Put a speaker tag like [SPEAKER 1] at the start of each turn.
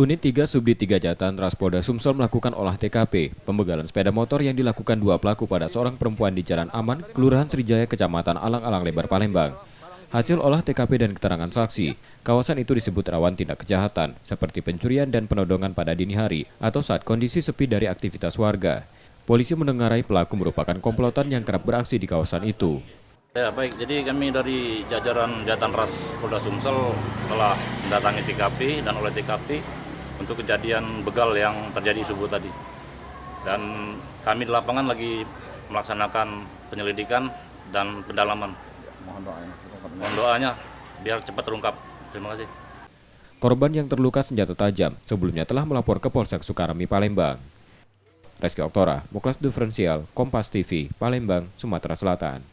[SPEAKER 1] Unit 3 Subdit 3 Jatan Ras Polda Sumsel melakukan olah TKP, pembegalan sepeda motor yang dilakukan dua pelaku pada seorang perempuan di Jalan Aman, Kelurahan Srijaya, Kecamatan Alang-Alang Lebar, Palembang. Hasil olah TKP dan keterangan saksi, kawasan itu disebut rawan tindak kejahatan, seperti pencurian dan penodongan pada dini hari atau saat kondisi sepi dari aktivitas warga. Polisi menengarai pelaku merupakan komplotan yang kerap beraksi di kawasan itu.
[SPEAKER 2] Ya baik, jadi kami dari jajaran Jatan Ras Polda Sumsel telah mendatangi TKP dan oleh TKP untuk kejadian begal yang terjadi subuh tadi. Dan kami di lapangan lagi melaksanakan penyelidikan dan pendalaman. Mohon doanya biar cepat terungkap. Terima kasih.
[SPEAKER 1] Korban yang terluka senjata tajam sebelumnya telah melapor ke Polsek Sukarami, Palembang. Reski Oktora, Muklas Diferensial, Kompas TV, Palembang, Sumatera Selatan.